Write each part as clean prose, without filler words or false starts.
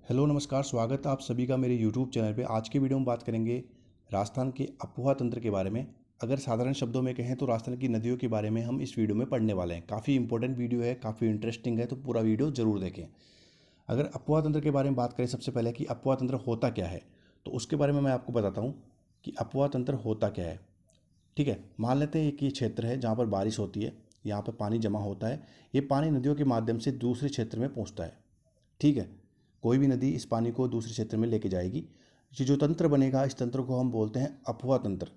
Hello नमस्कार, स्वागत है आप सभी का मेरे यूट्यूब चैनल पे। आज के वीडियो में बात करेंगे राजस्थान के अफवाह तंत्र के बारे में। अगर साधारण शब्दों में कहें तो राजस्थान की नदियों के बारे में हम इस वीडियो में पढ़ने वाले हैं। काफ़ी इंपॉर्टेंट वीडियो है, काफ़ी इंटरेस्टिंग है, तो पूरा वीडियो जरूर देखें। अगर अफवाह तंत्र के बारे में बात करें, सबसे पहले कि अफवाह तंत्र होता क्या है, तो उसके बारे में मैं आपको बताता हूँ कि अफवाह तंत्र होता क्या है। ठीक है, मान लेते हैं एक ये क्षेत्र है जहाँ पर बारिश होती है, यहाँ पर पानी जमा होता है। ये पानी नदियों के माध्यम से दूसरे क्षेत्र में पहुँचता है। ठीक है, कोई भी नदी इस पानी को दूसरे क्षेत्र में लेके जाएगी। ये जो तंत्र बनेगा, इस तंत्र को हम बोलते हैं अफवाह तंत्र।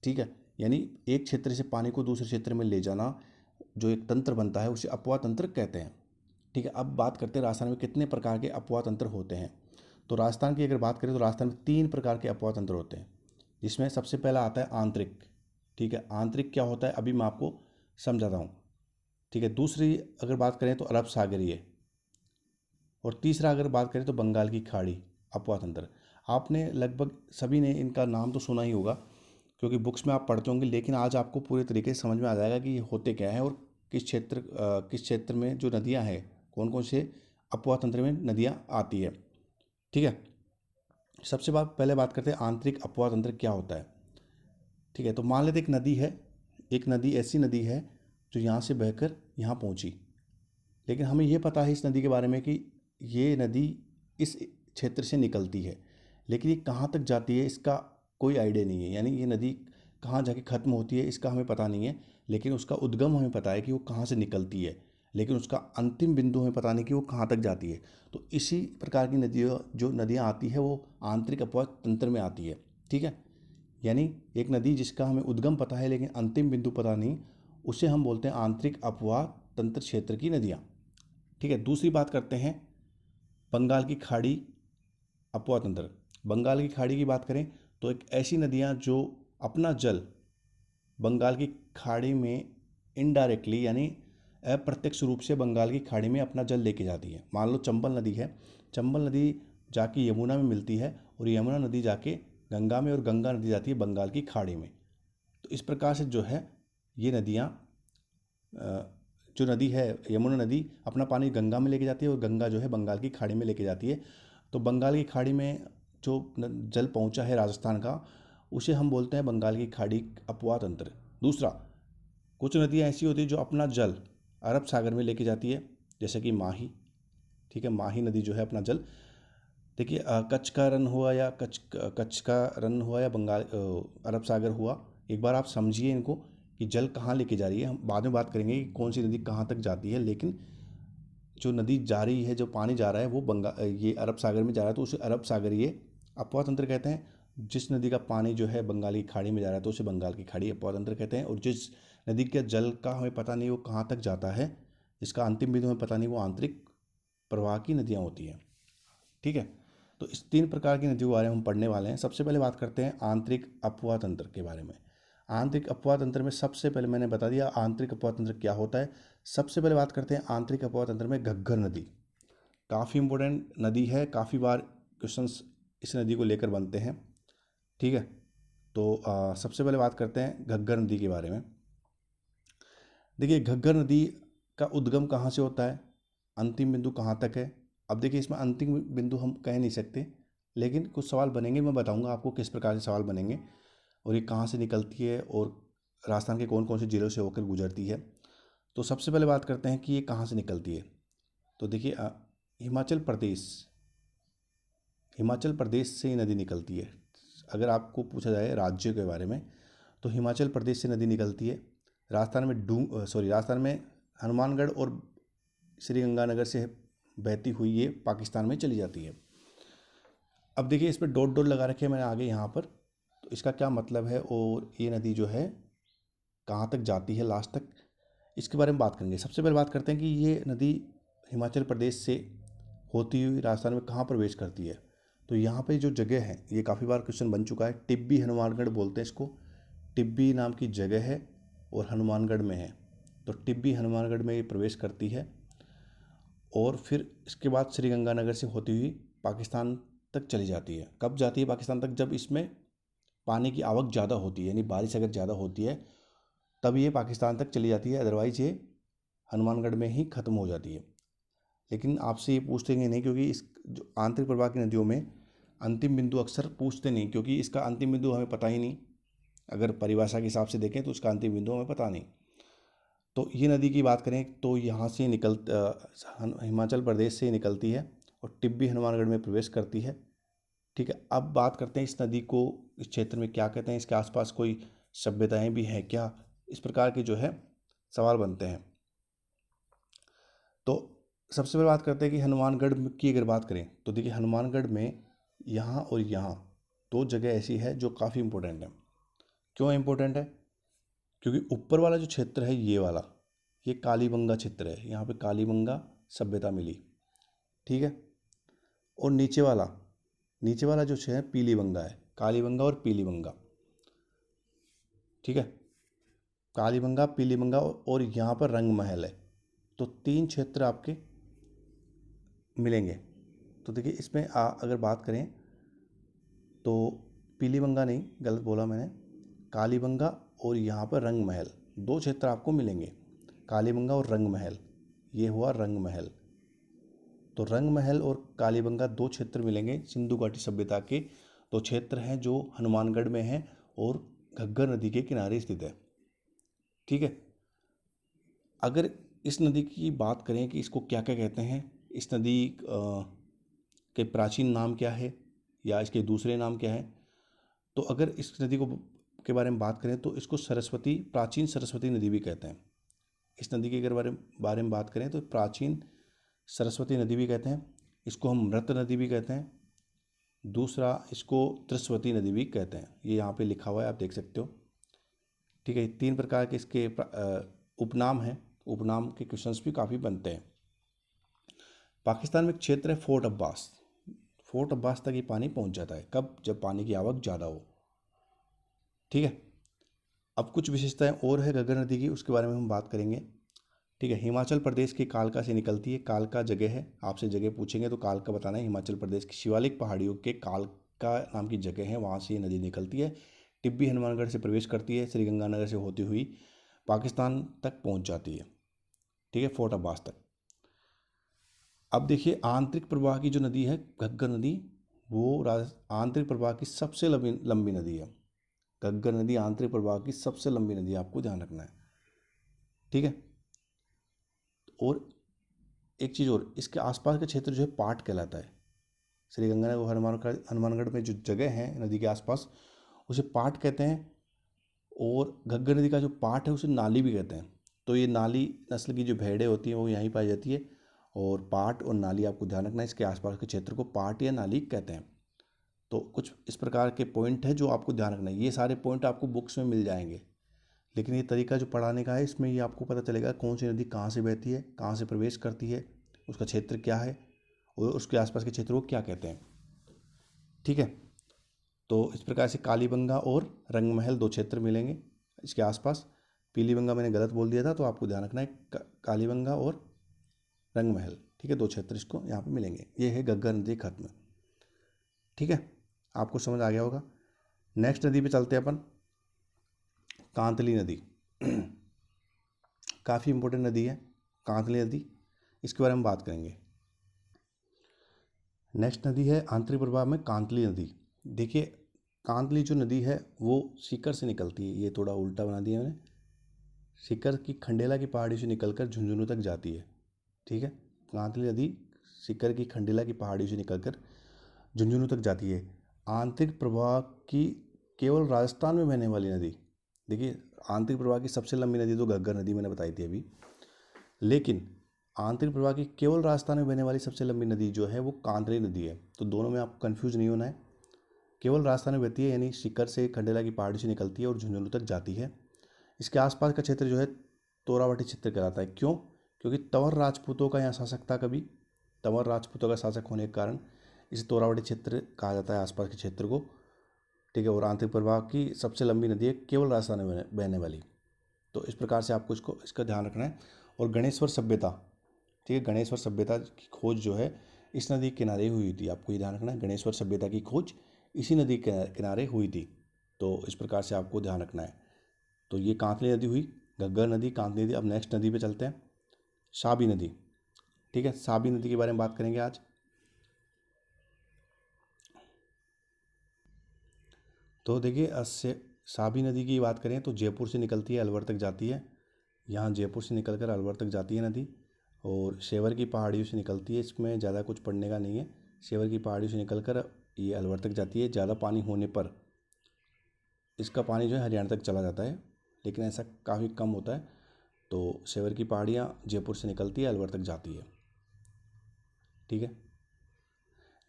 ठीक है, यानी एक क्षेत्र से पानी को दूसरे क्षेत्र में ले जाना जो एक तंत्र बनता है उसे अफवाह तंत्र कहते हैं। ठीक है, अब बात करते हैं राजस्थान में कितने प्रकार के अफवाह तंत्र होते हैं। तो राजस्थान की अगर बात करें तो राजस्थान में 3 प्रकार के अफवाह तंत्र होते हैं, जिसमें सबसे पहला आता है आंतरिक। ठीक है, आंतरिक क्या होता है अभी मैं आपको समझाता हूँ। ठीक है, दूसरी अगर बात करें तो अरब सागरीय, और तीसरा अगर बात करें तो बंगाल की खाड़ी अफवाह तंत्र। आपने लगभग सभी ने इनका नाम तो सुना ही होगा, क्योंकि बुक्स में आप पढ़ते होंगे, लेकिन आज आपको पूरे तरीके से समझ में आ जाएगा कि ये होते क्या हैं और किस क्षेत्र में जो नदियां हैं, कौन कौन से अफवाह तंत्र में नदियां आती है। ठीक है, सबसे पहले बात करते हैं आंतरिक अफवाह तंत्र क्या होता है। ठीक है, तो मान लेते एक नदी है, एक नदी ऐसी नदी है जो यहाँ से बहकर यहाँ पहुँची, लेकिन हमें ये पता है इस नदी के बारे में कि ये नदी इस क्षेत्र से निकलती है, लेकिन ये कहाँ तक जाती है इसका कोई आइडिया नहीं है। यानी ये नदी कहाँ जाके ख़त्म होती है इसका हमें पता नहीं है, लेकिन उसका उद्गम हमें पता है कि वो कहाँ से निकलती है, लेकिन उसका अंतिम बिंदु हमें पता नहीं कि वो कहाँ तक जाती है। तो इसी प्रकार की नदियों जो नदियाँ आती है वो आंतरिक अफवाह तंत्र में आती है। ठीक है, यानी एक नदी जिसका हमें उद्गम पता है लेकिन अंतिम बिंदु पता नहीं, उसे हम बोलते हैं आंतरिक अफवाह तंत्र क्षेत्र की नदियाँ। ठीक है, दूसरी बात करते हैं बंगाल की खाड़ी अफवाह तंत्र। बंगाल की खाड़ी की बात करें तो एक ऐसी नदियाँ जो अपना जल बंगाल की खाड़ी में इनडायरेक्टली यानी अप्रत्यक्ष रूप से बंगाल की खाड़ी में अपना जल लेके जाती है। मान लो चंबल नदी है, चंबल नदी जाके यमुना में मिलती है और यमुना नदी जाके गंगा में, और गंगा नदी जाती है बंगाल की खाड़ी में। तो इस प्रकार से जो है ये नदियाँ, जो नदी है यमुना नदी अपना पानी गंगा में लेके जाती है और गंगा जो है बंगाल की खाड़ी में लेके जाती है। तो बंगाल की खाड़ी में जो जल पहुंचा है राजस्थान का, उसे हम बोलते हैं बंगाल की खाड़ी अपवाह तंत्र। दूसरा, कुछ नदियाँ ऐसी होती है जो अपना जल अरब सागर में लेके जाती है, जैसे कि माही। ठीक है, माही नदी जो है अपना जल, देखिए कच्छ का रन हुआ या कच्छ का रन हुआ या बंगाल अरब सागर हुआ, एक बार आप समझिए इनको कि जल कहाँ लेके जा रही है। हम बाद में बात करेंगे कि कौन सी नदी कहाँ तक जाती है, लेकिन जो नदी जा रही है, जो पानी जा रहा है वो ये अरब सागर में जा रहा है, तो उसे अरब सागरीय अपवाह तंत्र कहते हैं। जिस नदी का पानी जो है बंगाल की खाड़ी में जा रहा है तो उसे बंगाल की खाड़ी अपवाह तंत्र कहते हैं। और जिस नदी के जल का हमें पता नहीं वो कहाँ तक जाता है, जिसका अंतिम बिंदु हमें पता नहीं, वो आंतरिक प्रवाह की नदियाँ होती हैं। ठीक है, तो इस 3 प्रकार की नदियों के बारे में हम पढ़ने वाले हैं। सबसे पहले बात करते हैं आंतरिक अपवाह तंत्र के बारे में। आंतरिक अपवाह तंत्र में सबसे पहले मैंने बता दिया आंतरिक अपवाह तंत्र क्या होता है। सबसे पहले बात करते हैं आंतरिक अपवाह तंत्र में घग्गर नदी। काफ़ी इंपॉर्टेंट नदी है, काफ़ी बार क्वेश्चंस इस नदी को लेकर बनते हैं। ठीक है, तो सबसे पहले बात करते हैं घग्गर नदी के बारे में। देखिए, घग्गर नदी का उद्गम कहाँ से होता है, अंतिम बिंदु कहाँ तक है। अब देखिए, इसमें अंतिम बिंदु हम कह नहीं सकते, लेकिन कुछ सवाल बनेंगे, मैं बताऊंगा आपको किस प्रकार से सवाल बनेंगे और ये कहाँ से निकलती है और राजस्थान के कौन कौन से ज़िलों से होकर गुजरती है। तो सबसे पहले बात करते हैं कि ये कहाँ से निकलती है। तो देखिए, हिमाचल प्रदेश, हिमाचल प्रदेश से ये नदी निकलती है। अगर आपको पूछा जाए राज्य के बारे में तो हिमाचल प्रदेश से नदी निकलती है। राजस्थान में हनुमानगढ़ और श्री गंगानगर से बहती हुई ये पाकिस्तान में चली जाती है। अब देखिए, इस पर डॉट डॉट लगा रखे हैं मैंने आगे यहाँ पर, तो इसका क्या मतलब है और ये नदी जो है कहाँ तक जाती है लास्ट तक, इसके बारे में बात करेंगे। सबसे पहले बात करते हैं कि ये नदी हिमाचल प्रदेश से होती हुई राजस्थान में कहाँ प्रवेश करती है। तो यहाँ पे जो जगह है, ये काफ़ी बार क्वेश्चन बन चुका है, टिब्बी हनुमानगढ़ बोलते हैं इसको। टिब्बी नाम की जगह है और हनुमानगढ़ में है। तो टिब्बी हनुमानगढ़ में ये प्रवेश करती है और फिर इसके बाद श्री गंगानगर से होती हुई पाकिस्तान तक चली जाती है। कब जाती है पाकिस्तान तक, जब इसमें पानी की आवक ज़्यादा होती है, यानी बारिश अगर ज़्यादा होती है तब ये पाकिस्तान तक चली जाती है, अदरवाइज ये हनुमानगढ़ में ही ख़त्म हो जाती है। लेकिन आपसे ये पूछेंगे नहीं, क्योंकि इस जो आंतरिक प्रवाह की नदियों में अंतिम बिंदु अक्सर पूछते नहीं, क्योंकि इसका अंतिम बिंदु हमें पता ही नहीं। अगर परिभाषा के हिसाब से देखें तो उसका अंतिम बिंदु हमें पता नहीं। तो ये नदी की बात करें तो यहाँ से हिमाचल प्रदेश से निकलती है और टिब्बी हनुमानगढ़ में प्रवेश करती है। ठीक है, अब बात करते हैं इस नदी को, इस क्षेत्र में क्या कहते हैं, इसके आसपास कोई सभ्यताएं भी हैं क्या, इस प्रकार के जो है सवाल बनते हैं। तो सबसे पहले बात करते हैं कि हनुमानगढ़ की अगर बात करें तो देखिए, हनुमानगढ़ में यहाँ और यहाँ दो जगह ऐसी है जो काफ़ी इंपॉर्टेंट है। क्यों इम्पोर्टेंट है? क्योंकि ऊपर वाला जो क्षेत्र है ये वाला, ये कालीबंगा क्षेत्र है, यहाँ पे कालीबंगा सभ्यता मिली। ठीक है, और नीचे वाला जो है पीलीबंगा है, कालीबंगा और पीलीबंगा। ठीक है, कालीबंगा, पीलीबंगा और यहाँ पर रंग महल है। तो 3 क्षेत्र आपके मिलेंगे। तो देखिए इसमें अगर बात करें तो पीलीबंगा नहीं, गलत बोला मैंने, कालीबंगा और यहाँ पर रंग महल, 2 क्षेत्र आपको मिलेंगे, कालीबंगा और रंग महल। ये हुआ रंग महल। तो रंग महल और कालीबंगा 2 क्षेत्र मिलेंगे सिंधु घाटी सभ्यता के। 2 क्षेत्र हैं जो हनुमानगढ़ में हैं और घग्गर नदी के किनारे स्थित है। ठीक है, अगर इस नदी की बात करें कि इसको क्या क्या कहते हैं, इस नदी के प्राचीन नाम क्या है या इसके दूसरे नाम क्या है, तो अगर इस नदी को के बारे में बात करें तो इसको प्राचीन सरस्वती नदी भी कहते हैं। इस नदी के अगर बारे में बात करें तो प्राचीन सरस्वती नदी भी कहते हैं। इसको हम मृत नदी भी कहते हैं। दूसरा, इसको त्रिस्वती नदी भी कहते हैं। ये यहाँ पे लिखा हुआ है, आप देख सकते हो। ठीक है, 3 प्रकार के इसके उपनाम हैं। उपनाम के क्वेश्चंस भी काफ़ी बनते हैं। पाकिस्तान में एक क्षेत्र है फोर्ट अब्बास। फोर्ट अब्बास तक ये पानी पहुँच जाता है। कब? जब पानी की आवक ज़्यादा हो। ठीक है, अब कुछ विशेषताएं और है घग्गर नदी की, उसके बारे में हम बात करेंगे। ठीक है, हिमाचल प्रदेश के कालका से निकलती है। कालका जगह है, आपसे जगह पूछेंगे तो कालका बताना है। हिमाचल प्रदेश की शिवालिक पहाड़ियों के कालका नाम की जगह है, वहाँ से ये नदी निकलती है। टिब्बी हनुमानगढ़ से प्रवेश करती है, श्रीगंगानगर से होती हुई पाकिस्तान तक पहुँच जाती है। ठीक है, फोर्ट अब्बास तक। अब देखिए, आंतरिक प्रवाह की जो नदी है घग्गर नदी, वो आंतरिक प्रवाह की सबसे लंबी नदी है। घग्गर नदी आंतरिक प्रवाह की सबसे लंबी नदी है, आपको ध्यान रखना है। ठीक है, और एक चीज़ और, इसके आसपास का क्षेत्र जो है पाट कहलाता है। श्रीगंगानगर हनुमानगढ़ में जो जगह है नदी के आसपास, उसे पाट कहते हैं। और घग्गर नदी का जो पाट है उसे नाली भी कहते हैं। तो ये नाली नस्ल की जो भेड़ें होती हैं वो यहीं पाई जाती है। और पाट और नाली आपको ध्यान रखना है, इसके आसपास के क्षेत्र को पाट या नाली कहते हैं। तो कुछ इस प्रकार के पॉइंट हैं जो आपको ध्यान रखना है। ये सारे पॉइंट आपको बुक्स में मिल जाएंगे, लेकिन ये तरीका जो पढ़ाने का है, इसमें ये आपको पता चलेगा कौन सी नदी कहाँ से बहती है, कहाँ से प्रवेश करती है, उसका क्षेत्र क्या है और उसके आसपास के क्षेत्र को क्या कहते हैं। ठीक है, तो इस प्रकार से कालीबंगा और रंगमहल 2 क्षेत्र मिलेंगे इसके आसपास। पीलीबंगा मैंने गलत बोल दिया था, तो आपको ध्यान रखना है कालीबंगा और रंगमहल। ठीक है, 2 क्षेत्र इसको यहाँ पे मिलेंगे। ये है घग्गर नदी खत्म। ठीक है, आपको समझ आ गया होगा। नेक्स्ट नदी पे चलते हैं अपन, कांतली नदी। काफ़ी इंपॉर्टेंट नदी है कांतली नदी, इसके बारे में बात करेंगे। नेक्स्ट नदी है आंतरिक प्रवाह में कांतली नदी। देखिए, कांतली जो नदी है वो सीकर से निकलती है। ये थोड़ा उल्टा बना दिया मैंने। सीकर की खंडेला की पहाड़ी से निकलकर झुंझुनू तक जाती है। ठीक है, कांतली नदी सीकर की खंडेला की पहाड़ी से निकलकर झुंझुनू तक जाती है। आंतरिक प्रवाह की केवल राजस्थान में बहने वाली नदी। देखिए, आंतरिक प्रवाह की सबसे लंबी नदी तो घग्गर नदी मैंने बताई थी अभी, लेकिन आंतरिक प्रवाह की केवल राजस्थान में बहने वाली सबसे लंबी नदी जो है वो कांतली नदी है। तो दोनों में आपको कन्फ्यूज नहीं होना है। केवल राजस्थान में बहती है, यानी सीकर से खंडेला की पहाड़ी से निकलती है और झुंझुनू तक जाती है। इसके आसपास का क्षेत्र जो है तोरावटी क्षेत्र कहलाता है। क्यों? क्योंकि तंवर राजपूतों का यहाँ शासक था कभी। तंवर राजपूतों का शासक होने के कारण इसे तोरावटी क्षेत्र कहा जाता है, आसपास के क्षेत्र को। ठीक है, और आंतरिक प्रवाह की सबसे लंबी नदी है केवल राजस्थान में बहने वाली। तो इस प्रकार से आपको इसका ध्यान रखना है। और गणेश्वर सभ्यता, ठीक है, गणेश्वर सभ्यता की खोज जो है इस नदी के किनारे हुई थी। आपको ये ध्यान रखना है, गणेश्वर सभ्यता की खोज इसी नदी के किनारे हुई थी। तो इस प्रकार से आपको ध्यान रखना है। तो ये कांतली नदी हुई, घग्गर नदी, कांतली नदी। अब नेक्स्ट नदी पे चलते हैं, शाबी नदी। ठीक है, साबी नदी के बारे में बात करेंगे आज। तो देखिए, साबी नदी की बात करें तो जयपुर से निकलती है, अलवर तक जाती है। यहाँ जयपुर से निकलकर अलवर तक जाती है नदी, और शेवर की पहाड़ियों से निकलती है। इसमें ज़्यादा कुछ पढ़ने का नहीं है। शेवर की पहाड़ियों से निकलकर ये अलवर तक जाती है। ज़्यादा पानी होने पर इसका पानी जो है हरियाणा तक चला जाता है, लेकिन ऐसा काफ़ी कम होता है। तो शेवर की पहाड़ियाँ जयपुर से निकलती है, अलवर तक जाती है। ठीक है,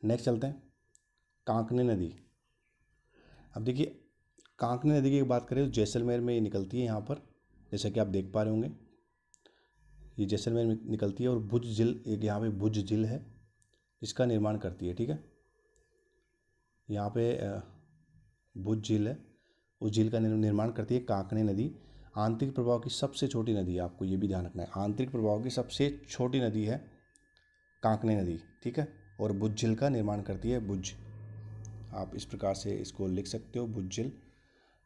नेक्स्ट चलते हैं, कांकने नदी। अब देखिए, कांकने नदी की बात करें तो जैसलमेर में ये निकलती है यहाँ पर, जैसा कि आप देख पा रहे होंगे। ये जैसलमेर में निकलती है और भुज झील, एक यहाँ पे भुज झील है, इसका निर्माण करती है। ठीक है, यहाँ पे भुज झील है, उस झील का निर्माण करती है कांकने नदी। आंतरिक प्रवाह की सबसे छोटी नदी है, आपको ये भी ध्यान रखना है। आंतरिक प्रवाह की सबसे छोटी नदी है कांकने नदी। ठीक है, और भुज झील का निर्माण करती है भुज। आप इस प्रकार से इसको लिख सकते हो, भुज झील।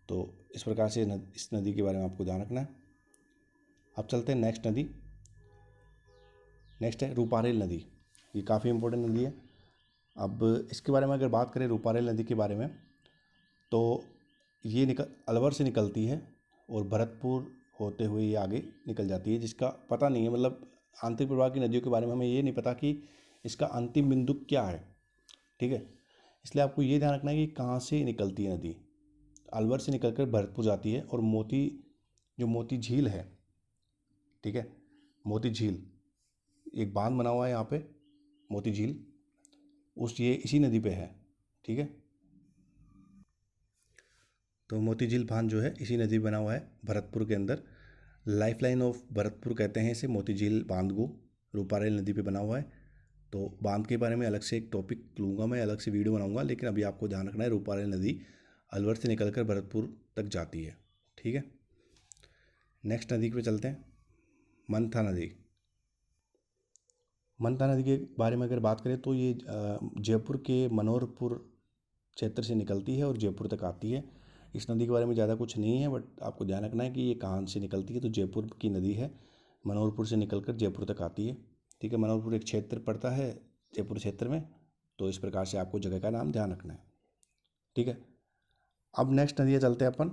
तो इस प्रकार से इस नदी के बारे में आपको ध्यान रखना है। अब चलते हैं नेक्स्ट नदी। नेक्स्ट है रूपारेल नदी। ये काफ़ी इंपॉर्टेंट नदी है। अब इसके बारे में अगर बात करें रूपारेल नदी के बारे में, तो ये अलवर से निकलती है और भरतपुर होते हुए ये आगे निकल जाती है, जिसका पता नहीं है, मतलब आंतरिक प्रवाह की नदियों के बारे में हमें ये नहीं पता कि इसका अंतिम बिंदु क्या है। ठीक है, इसलिए आपको ये ध्यान रखना है कि कहाँ से निकलती है नदी। अलवर से निकलकर भरतपुर जाती है, और मोती झील है, ठीक है, मोती झील एक बांध बना हुआ है यहाँ पे, मोती झील, ये इसी नदी पे है। ठीक है, तो मोती झील बांध जो है इसी नदी बना हुआ है भरतपुर के अंदर। लाइफलाइन ऑफ भरतपुर कहते हैं इसे, मोती झील बांध को, रूपारेल नदी पे बना हुआ है। तो बांध के बारे में अलग से एक टॉपिक लूँगा मैं, अलग से वीडियो बनाऊंगा, लेकिन अभी आपको ध्यान रखना है रूपारेल नदी अलवर से निकलकर भरतपुर तक जाती है। ठीक है, नेक्स्ट नदी पे चलते हैं, मंथा नदी। मंथा नदी के बारे में अगर बात करें तो ये जयपुर के मनोहरपुर क्षेत्र से निकलती है और जयपुर तक आती है। इस नदी के बारे में ज़्यादा कुछ नहीं है, बट आपको ध्यान रखना है कि ये कहाँ से निकलती है। तो जयपुर की नदी है, मनोहरपुर से निकलकर जयपुर तक आती है। ठीक है, मनोहरपुर एक क्षेत्र पड़ता है जयपुर क्षेत्र में, तो इस प्रकार से आपको जगह का नाम ध्यान रखना है। ठीक है, अब नेक्स्ट नदी चलते हैं अपन।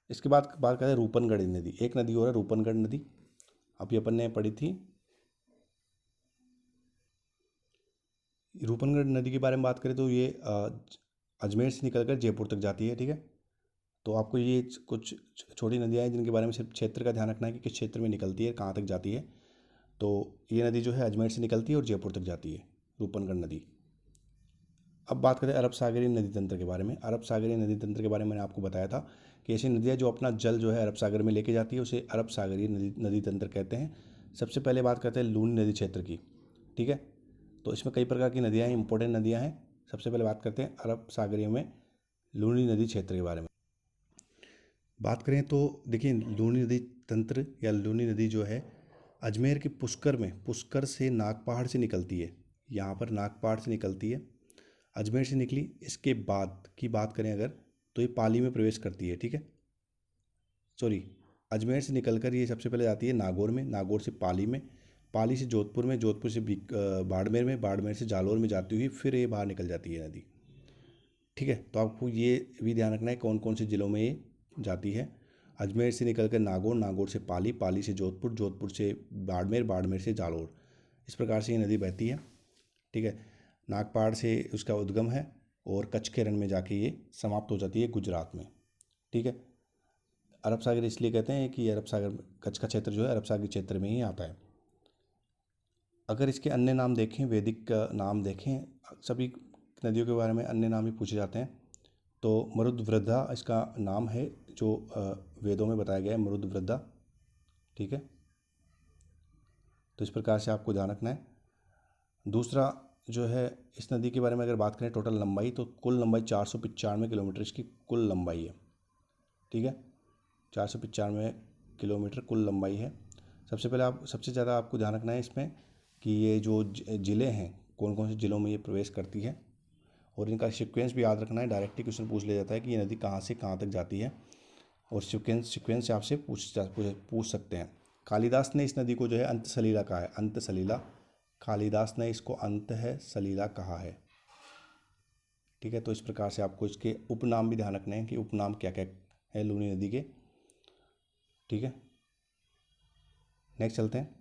इसके बाद बात करते हैं रूपनगढ़ नदी। एक नदी और है रूपनगढ़ नदी, अभी अपन ने पढ़ी थी। रूपनगढ़ नदी के बारे में बात करें तो ये अजमेर से निकलकर जयपुर तक जाती है। ठीक है, तो आपको ये कुछ छोटी नदियाँ हैं जिनके बारे में सिर्फ क्षेत्र का ध्यान रखना है कि किस क्षेत्र में निकलती है, कहाँ तक जाती है। तो ये नदी जो है अजमेर से निकलती है और जयपुर तक जाती है, रूपनगढ़ नदी। अब बात करें अरब सागरीय नदी तंत्र के बारे में। अरब सागरीय नदी तंत्र के बारे में मैंने आपको बताया था कि ऐसी नदियाँ जो अपना जल जो है अरब सागर में लेके जाती है, उसे अरब सागरीय नदी तंत्र कहते हैं। सबसे पहले बात करते हैं लूनी नदी क्षेत्र की। ठीक है, तो इसमें कई प्रकार की नदियाँ हैं, इंपॉर्टेंट नदियाँ हैं। सबसे पहले बात करते हैं अरब सागरीय में लूनी नदी क्षेत्र के बारे में। बात करें तो देखिए, लूनी नदी तंत्र या लूनी नदी जो है अजमेर के पुष्कर से नागपहाड़ से निकलती है। यहाँ पर नागपहाड़ से निकलती है, अजमेर से निकली। इसके बाद की बात करें अगर, तो ये पाली में प्रवेश करती है। ठीक है, सॉरी, अजमेर से निकलकर ये सबसे पहले जाती है नागौर में, नागौर से पाली में, पाली से जोधपुर में, जोधपुर से बाड़मेर में, बाड़मेर से जालौर में जाती हुई फिर ये बाहर निकल जाती है नदी। ठीक है, तो आपको ये भी ध्यान रखना है कौन कौन से ज़िलों में ये जाती है। अजमेर से निकलकर नागौर, नागौर से पाली, पाली से जोधपुर, जोधपुर से बाड़मेर, बाड़मेर से जालौर, इस प्रकार से ये नदी बहती है। ठीक है, नागपाड़ से उसका उद्गम है और कच्छ के रण में जाके ये समाप्त हो जाती है गुजरात में। ठीक है, अरब सागर इसलिए कहते हैं कि अरब सागर, कच्छ का क्षेत्र जो है अरब सागर क्षेत्र में ही आता है। अगर इसके अन्य नाम देखें, वैदिक नाम देखें, सभी नदियों के बारे में अन्य नाम ही पूछे जाते हैं। तो मरुद्वृद्धा इसका नाम है, जो वेदों में बताया गया है, मरुद्वृद्धा। ठीक है, तो इस प्रकार से आपको ध्यान रखना है। दूसरा जो है, इस नदी के बारे में अगर बात करें टोटल लंबाई, तो कुल लंबाई 495 किलोमीटर इसकी कुल लंबाई है। ठीक है, 495 किलोमीटर कुल लंबाई है। सबसे ज़्यादा आपको ध्यान रखना है इसमें कि ये जो ज़िले हैं, कौन कौन से ज़िलों में ये प्रवेश करती है, और इनका सीक्वेंस भी याद रखना है। डायरेक्टली क्वेश्चन पूछ लिया जाता है कि ये नदी कहाँ से कहाँ तक जाती है, और सीक्वेंस से आपसे पूछ सकते हैं। कालिदास ने इस नदी को जो है अंत सलीला कहा है, अंत सलीला। कालिदास ने इसको अंत है सलीला कहा है। ठीक है, तो इस प्रकार से आपको इसके उपनाम भी ध्यान रखने हैं कि उपनाम क्या क्या है लूनी नदी के। ठीक है, नेक्स्ट चलते हैं।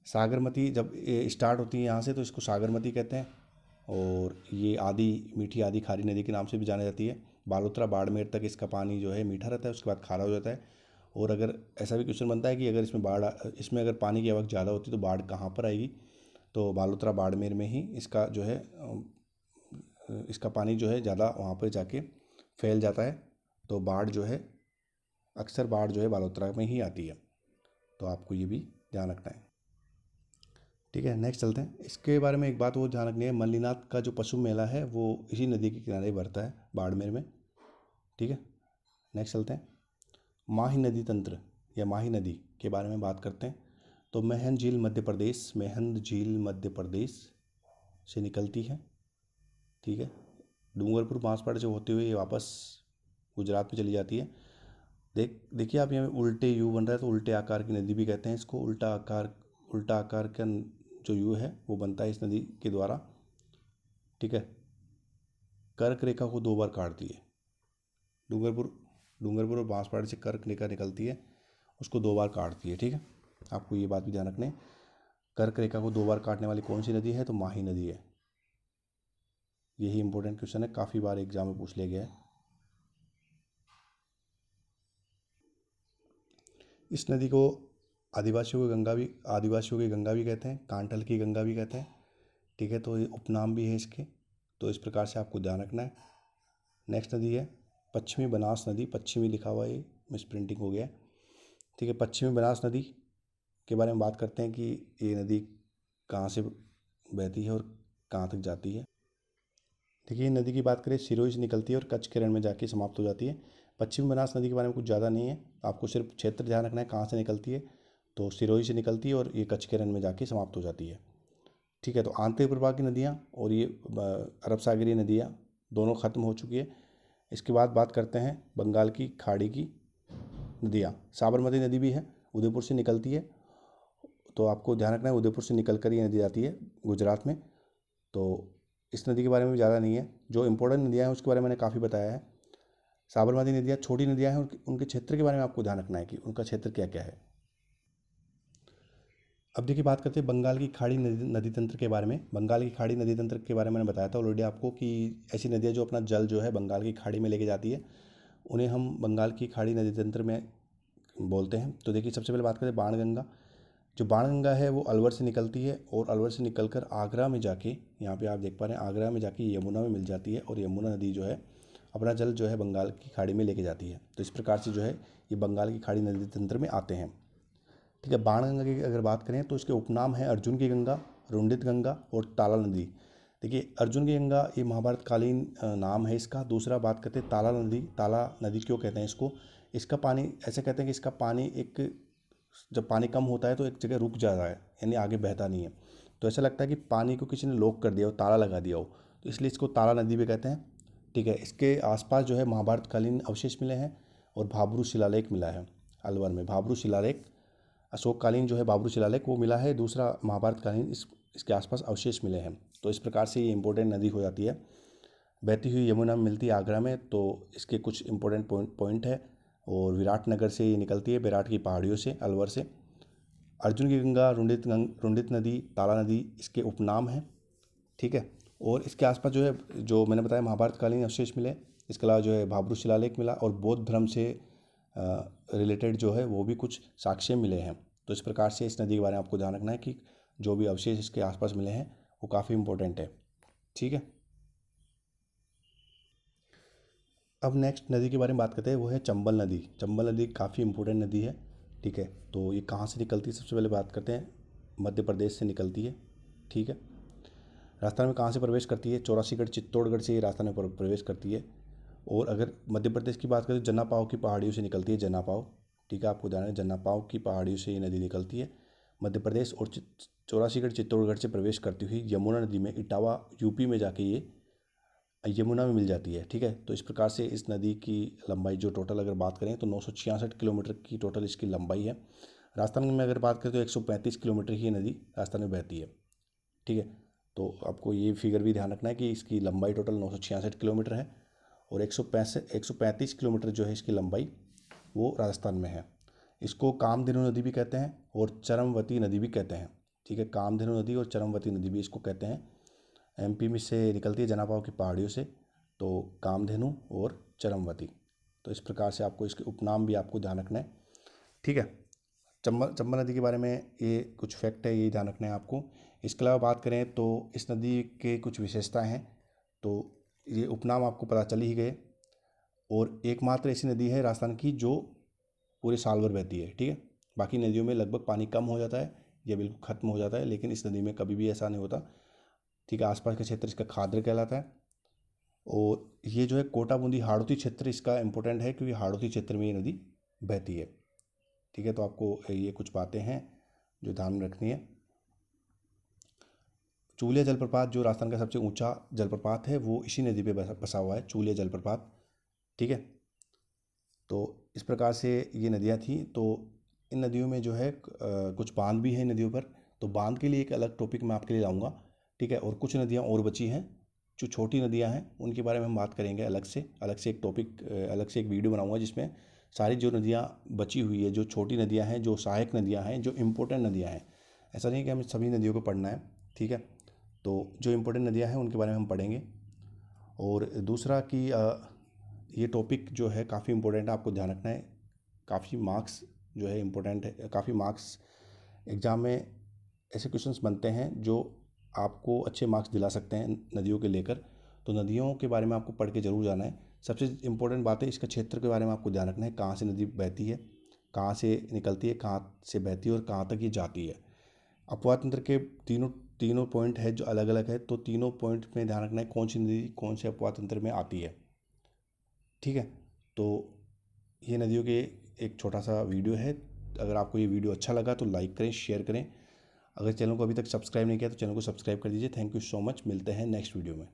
सागरमती जब ये स्टार्ट होती है यहाँ से तो इसको सागरमती कहते हैं, और ये आदि मीठी आदि खारी नदी के नाम से भी जानी जाती है। बालोतरा बाड़मेर तक इसका पानी जो है मीठा रहता है, उसके बाद खारा हो जाता है। और अगर ऐसा भी क्वेश्चन बनता है कि अगर इसमें अगर पानी की आवक ज़्यादा होती है तो बाढ़ कहाँ पर आएगी, तो बालोतरा बाड़मेर में ही इसका जो है इसका पानी जो है ज़्यादा वहाँ पर जाके फैल जाता है, तो बाढ़ जो है अक्सर बाढ़ जो है बालोतरा में ही आती है, तो आपको ये भी ध्यान रखना है। ठीक है, नेक्स्ट चलते हैं। इसके बारे में एक बात वो ध्यान रखनी है, मल्लीनाथ का जो पशु मेला है वो इसी नदी के किनारे भरता है, बाड़मेर में। ठीक है, नेक्स्ट चलते हैं। माही नदी तंत्र या माही नदी के बारे में बात करते हैं। तो मेहंद झील मध्य प्रदेश, मेहंद झील मध्य प्रदेश से निकलती है। ठीक है, डूंगरपुर बांसवाड़ा से होते हुए ये वापस गुजरात में चली जाती है। देखिए आप यहाँ उल्टे यू बन रहा है, तो उल्टे आकार की नदी भी कहते हैं इसको। उल्टा आकार का जो यू है वो बनता है इस नदी के द्वारा। ठीक है, कर्क रेखा को 2 बार काटती है। डूंगरपुर और बांसवाड़ा से कर्क रेखा निकलती है, उसको 2 बार काटती है। ठीक है, आपको ये बात भी ध्यान रखना है। कर्क रेखा को 2 बार काटने वाली कौन सी नदी है, तो माही नदी है। यही इंपॉर्टेंट क्वेश्चन है, काफ़ी बार एग्जाम में पूछ लिया गया है। इस नदी को आदिवासियों की गंगा भी कहते हैं, कांठल की गंगा भी कहते हैं। ठीक है, तो ये उपनाम भी है इसके, तो इस प्रकार से आपको ध्यान रखना है। नेक्स्ट नदी है पश्चिमी बनास नदी, पश्चिमी लिखा हुआ है, मिस प्रिंटिंग हो गया है। ठीक है, पश्चिमी बनास नदी के बारे में बात करते हैं कि ये नदी कहाँ से बहती है और कहाँ तक जाती है। देखिए, नदी की बात करें सिरोही से निकलती है और कच्छ के रण में जाके समाप्त हो जाती है। पश्चिमी बनास नदी के बारे में कुछ ज़्यादा नहीं है, आपको सिर्फ क्षेत्र ध्यान रखना है कहाँ से निकलती है। तो सिरोही से निकलती है और ये कच्छ के रण में जाके समाप्त हो जाती है। ठीक है, तो आंतरिक प्रवाह की नदियाँ और ये अरब सागरीय नदियाँ दोनों ख़त्म हो चुकी है। इसके बाद बात करते हैं बंगाल की खाड़ी की नदियाँ। साबरमती नदी भी है, उदयपुर से निकलती है, तो आपको ध्यान रखना है उदयपुर से निकल कर ये नदी आती है गुजरात में। तो इस नदी के बारे में भी ज़्यादा नहीं है, जो इंपॉर्टेंट नदियाँ हैं उसके बारे में मैंने काफ़ी बताया है। साबरमती नदियाँ छोटी नदियाँ हैं, उनके क्षेत्र के बारे में आपको ध्यान रखना है कि उनका क्षेत्र क्या क्या है। अब देखिए, बात करते हैं बंगाल की खाड़ी नदी तंत्र के बारे में। बंगाल की खाड़ी नदी तंत्र के बारे में मैंने बताया था ऑलरेडी आपको कि ऐसी नदियाँ जो अपना जल जो है बंगाल की खाड़ी में लेके जाती है, उन्हें हम बंगाल की खाड़ी नदी तंत्र में बोलते हैं। तो देखिए, सबसे पहले बात करते हैं बाणगंगा। जो बाणगंगा है वो अलवर से निकलती है, और अलवर से निकलकर आगरा में जाके, यहाँ पे आप देख पा रहे हैं, आगरा में जाके यमुना में मिल जाती है, और यमुना नदी जो है अपना जल जो है बंगाल की खाड़ी में लेके जाती है। तो इस प्रकार से जो है ये बंगाल की खाड़ी नदी तंत्र में आते हैं। ठीक है, बाणगंगा की अगर बात करें तो इसके उपनाम हैं अर्जुन की गंगा, रुंडित गंगा और ताला नदी। देखिए, अर्जुन की गंगा ये महाभारत कालीन नाम है इसका। दूसरा बात करते हैं ताला नदी। ताला नदी क्यों कहते हैं इसको, इसका पानी ऐसे कहते हैं कि इसका पानी एक जब पानी कम होता है तो एक जगह रुक जाता है, यानी आगे बहता नहीं है। तो ऐसा लगता है कि पानी को किसी ने लॉक कर दिया हो, ताला लगा दिया हो, तो इसलिए इसको ताला नदी भी कहते हैं। ठीक है, इसके आसपास जो है महाभारत कालीन अवशेष मिले हैं, और भाबरू शिलालेख मिला है अलवर में। भाबरू शिलालेख, अशोककालीन जो है भाबरू शिलालेख वो मिला है। दूसरा महाभारत कालीन इसके आसपास अवशेष मिले हैं। तो इस प्रकार से ये इंपॉर्टेंट नदी हो जाती है। बहती हुई यमुना में मिलती है आगरा में, तो इसके कुछ इंपॉर्टेंट पॉइंट है। और विराटनगर से ये निकलती है, विराट की पहाड़ियों से, अलवर से। अर्जुन की गंगा, रुंडित नदी, ताला नदी इसके उपनाम हैं। ठीक है, और इसके आसपास जो है, जो मैंने बताया महाभारत कालीन अवशेष मिले, इसके अलावा जो है भाबरू शिलालेख मिला, और बौद्ध धर्म से रिलेटेड जो है वो भी कुछ साक्ष्य मिले हैं। तो इस प्रकार से इस नदी के बारे में आपको ध्यान रखना है कि जो भी अवशेष इसके आसपास मिले हैं वो काफ़ी इंपॉर्टेंट है। ठीक है, अब नेक्स्ट नदी के बारे में बात करते हैं, वो है चंबल नदी। चंबल नदी काफ़ी इंपॉर्टेंट नदी है। ठीक है, तो ये कहाँ से निकलती है, सबसे पहले बात करते हैं। मध्य प्रदेश से निकलती है। ठीक है, राजस्थान में कहाँ से प्रवेश करती है, चौरासीगढ़ चित्तौड़गढ़ से ये राजस्थान में प्रवेश करती है। और अगर मध्य प्रदेश की बात करें तो जन्नापाव की पहाड़ियों से निकलती है, जन्नापाव। ठीक है, आपको ध्यान है, जन्नापाव की पहाड़ियों से ये नदी निकलती है मध्य प्रदेश, और चौरासीगढ़ चित्तौड़गढ़ से प्रवेश करती हुई यमुना नदी में इटावा यूपी में जाके ये यमुना में मिल जाती है। ठीक है, तो इस प्रकार से इस नदी की लंबाई जो टोटल अगर बात करें तो 966 किलोमीटर की टोटल इसकी लंबाई है। राजस्थान में अगर बात करें तो 135 किलोमीटर ही ये नदी राजस्थान में बहती है। ठीक है, तो आपको ये फिगर भी ध्यान रखना है कि इसकी लंबाई टोटल 966 किलोमीटर है और 135 किलोमीटर जो है इसकी लंबाई वो राजस्थान में है। इसको कामधेनु नदी भी कहते हैं और चरमवती नदी भी कहते हैं। ठीक है, कामधेनु नदी और चरमवती नदी भी इसको कहते हैं। एमपी में से निकलती है जनापाव की पहाड़ियों से, तो कामधेनु और चरमवती। तो इस प्रकार से आपको इसके उपनाम भी आपको ध्यान रखना है। ठीक है, चंबल नदी के बारे में ये कुछ फैक्ट है, ये ध्यान रखना है आपको। इसके अलावा बात करें तो इस नदी के कुछ विशेषताएं हैं, तो ये उपनाम आपको पता चल ही गए। और एकमात्र ऐसी नदी है राजस्थान की जो पूरे साल भर बहती है। ठीक है, बाकी नदियों में लगभग पानी कम हो जाता है या बिल्कुल ख़त्म हो जाता है, लेकिन इस नदी में कभी भी ऐसा नहीं होता। ठीक है, आसपास का क्षेत्र इसका खाद्र कहलाता है। और ये जो है कोटा बूंदी हाड़ौती क्षेत्र इसका इम्पोर्टेंट है, क्योंकि हाड़ौती क्षेत्र में ये नदी बहती है। ठीक है, तो आपको ये कुछ बातें हैं जो ध्यान में रखनी है। चूलिया जलप्रपात जो राजस्थान का सबसे ऊंचा जलप्रपात है वो इसी नदी पे बसा हुआ है, चूलिया जलप्रपात। ठीक है, तो इस प्रकार से ये नदियाँ थी। तो इन नदियों में जो है कुछ बांध भी हैं नदियों पर, तो बांध के लिए एक अलग टॉपिक मैं आपके लिए लाऊंगा। ठीक है, और कुछ नदियाँ और बची हैं जो छोटी नदियाँ हैं, उनके बारे में हम बात करेंगे अलग से एक टॉपिक, अलग से एक वीडियो बनाऊंगा जिसमें सारी जो नदियाँ बची हुई है, जो छोटी नदियाँ हैं, जो सहायक नदियाँ हैं, जो इम्पोर्टेंट नदियाँ हैं। ऐसा नहीं कि हमें सभी नदियों को पढ़ना है। ठीक है, तो जो इम्पोर्टेंट नदियाँ हैं उनके बारे में हम पढ़ेंगे। और दूसरा कि ये टॉपिक जो है काफ़ी इम्पोर्टेंट है, आपको ध्यान रखना है। काफ़ी मार्क्स जो है इम्पोर्टेंट है, काफ़ी मार्क्स एग्ज़ाम में ऐसे क्वेश्चंस बनते हैं जो आपको अच्छे मार्क्स दिला सकते हैं नदियों के लेकर। तो नदियों के बारे में आपको पढ़ के ज़रूर जाना है। सबसे इम्पोर्टेंट बात है इसका क्षेत्र के बारे में आपको ध्यान रखना है, कहाँ से नदी बहती है, कहाँ से निकलती है, कहाँ से बहती है और कहाँ तक ये जाती है। अपवाह तंत्र के तीनों पॉइंट है जो अलग अलग है, तो तीनों पॉइंट में ध्यान रखना है कौन सी नदी कौन से अपवाह तंत्र में आती है। ठीक है, तो ये नदियों के एक छोटा सा वीडियो है। अगर आपको ये वीडियो अच्छा लगा तो लाइक करें, शेयर करें। अगर चैनल को अभी तक सब्सक्राइब नहीं किया तो चैनल को सब्सक्राइब कर दीजिए। थैंक यू सो मच, मिलते हैं नेक्स्ट वीडियो में।